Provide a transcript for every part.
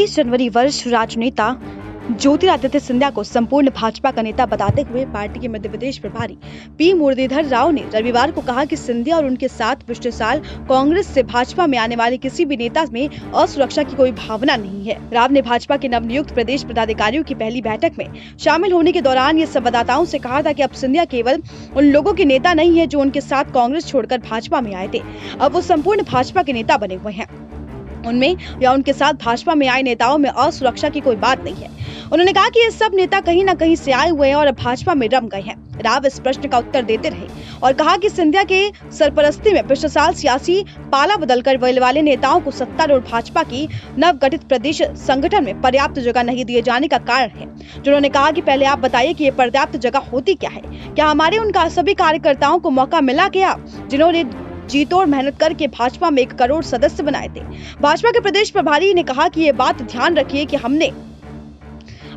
23 जनवरी वर्ष राजनेता ज्योतिरादित्य सिंधिया को संपूर्ण भाजपा का नेता बताते हुए पार्टी के मध्य प्रदेश प्रभारी पी मुरलीधर राव ने रविवार को कहा कि सिंधिया और उनके साथ पिछले साल कांग्रेस से भाजपा में आने वाले किसी भी नेता में असुरक्षा की कोई भावना नहीं है। राव ने भाजपा के नवनियुक्त प्रदेश पदाधिकारियों की पहली बैठक में शामिल होने के दौरान ये संवाददाताओं से कहा था कि अब सिंधिया केवल उन लोगों के नेता नहीं है जो उनके साथ कांग्रेस छोड़कर भाजपा में आए थे, अब वो संपूर्ण भाजपा के नेता बने हुए हैं। उनमें या उनके साथ भाजपा में आए नेताओं में असुरक्षा की कोई बात नहीं है। उन्होंने कहा कि ये सब नेता कहीं न कहीं से आए हुए हैं और अब भाजपा में रम गए हैं। राव इस प्रश्न का उत्तर देते रहे और कहा कि सिंधिया के सरपरस्ती में पिछले साल सियासी पाला बदलकर वाले नेताओं को सत्तारूढ़ भाजपा की नवगठित प्रदेश संगठन में पर्याप्त जगह नहीं दिए जाने का कारण है। जिन्होंने कहा कि पहले आप बताइए कि ये पर्याप्त जगह होती क्या है, क्या हमारे उनका सभी कार्यकर्ताओं को मौका मिला क्या जिन्होंने जी तोड़ मेहनत करके भाजपा में 1 करोड़ सदस्य बनाए थे। भाजपा के प्रदेश प्रभारी ने कहा कि ये बात ध्यान रखिए कि हमने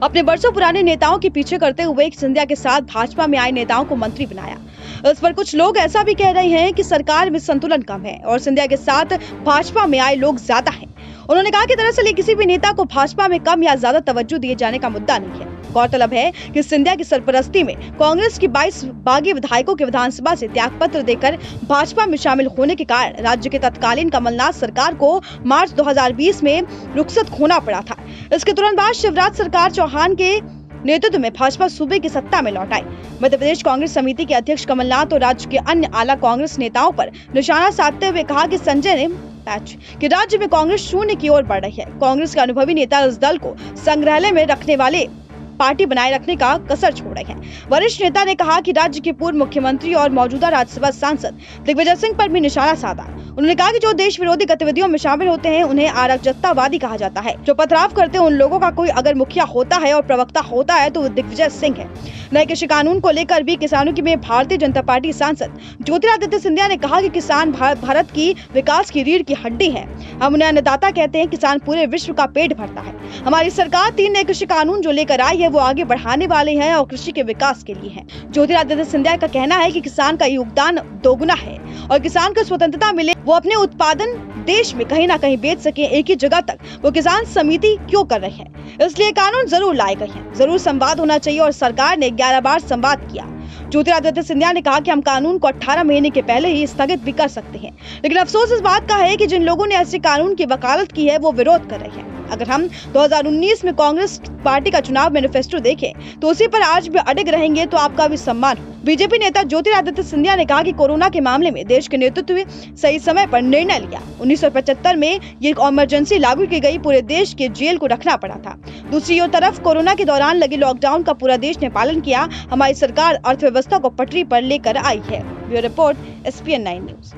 अपने वर्षों पुराने नेताओं के पीछे करते हुए सिंधिया के साथ भाजपा में आए नेताओं को मंत्री बनाया। इस पर कुछ लोग ऐसा भी कह रहे हैं कि सरकार में संतुलन कम है और सिंधिया के साथ भाजपा में आए लोग ज्यादा हैं। उन्होंने कहा कि दरअसल ये किसी भी नेता को भाजपा में कम या ज्यादा तवज्जो दिए जाने का मुद्दा नहीं है। गौरतलब है कि सिंधिया की सरपरस्ती में कांग्रेस की 22 बागी विधायकों के विधानसभा से त्यागपत्र देकर भाजपा में शामिल होने के कारण राज्य के तत्कालीन कमलनाथ सरकार को मार्च 2020 में रुखसत खोना पड़ा था। इसके तुरंत बाद शिवराज सरकार चौहान के नेतृत्व में भाजपा सूबे की सत्ता में लौट आई। मध्य प्रदेश कांग्रेस समिति के अध्यक्ष कमलनाथ और राज्य के अन्य आला कांग्रेस नेताओं पर निशाना साधते हुए कहा कि संजय ने कि राज्य में कांग्रेस शून्य की ओर बढ़ रही है। कांग्रेस के अनुभवी नेता इस दल को संग्रहालय में रखने वाले पार्टी बनाए रखने का कसर छोड़ रहे हैं। वरिष्ठ नेता ने कहा कि राज्य के पूर्व मुख्यमंत्री और मौजूदा राज्यसभा सांसद दिग्विजय सिंह पर भी निशाना साधा। उन्होंने कहा कि जो देश विरोधी गतिविधियों में शामिल होते हैं उन्हें अराजकतावादी कहा जाता है। जो पथराव करते हैं उन लोगों का कोई अगर मुखिया होता है और प्रवक्ता होता है तो दिग्विजय सिंह है। नए कृषि कानून को लेकर भी किसानों की में भारतीय जनता पार्टी सांसद ज्योतिरादित्य सिंधिया ने कहा कि किसान भारत की विकास की रीढ़ की हड्डी है। हम उन्हें अन्नदाता कहते हैं। किसान पूरे विश्व का पेट भरता है। हमारी सरकार 3 नए कृषि कानून जो लेकर आई है वो आगे बढ़ाने वाले हैं और कृषि के विकास के लिए हैं। ज्योतिरादित्य सिंधिया का कहना है कि किसान का योगदान दोगुना है और किसान को स्वतंत्रता मिले वो अपने उत्पादन देश में कहीं ना कहीं बेच सके, एक ही जगह तक वो किसान समिति क्यों कर रहे हैं, इसलिए कानून जरूर लाए गए हैं। जरूर संवाद होना चाहिए और सरकार ने 11 बार संवाद किया। ज्योतिरादित्य सिंधिया ने कहा कि हम कानून को 18 महीने के पहले ही स्थगित भी कर सकते हैं, लेकिन अफसोस इस बात का है कि जिन लोगों ने ऐसे कानून की वकालत की है वो विरोध कर रहे हैं। अगर हम 2019 में कांग्रेस पार्टी का चुनाव मैनिफेस्टो देखें तो उसी पर आज भी अडिग रहेंगे तो आपका भी सम्मान। बीजेपी नेता ज्योतिरादित्य सिंधिया ने कहा कि कोरोना के मामले में देश के नेतृत्व सही समय पर निर्णय लिया। 1975 में ये इमरजेंसी लागू की गई, पूरे देश के जेल को रखना पड़ा था। दूसरी ओर तरफ कोरोना के दौरान लगे लॉकडाउन का पूरा देश ने पालन किया। हमारी सरकार अर्थव्यवस्था को पटरी पर लेकर आई है। Bureau report SPN9 news.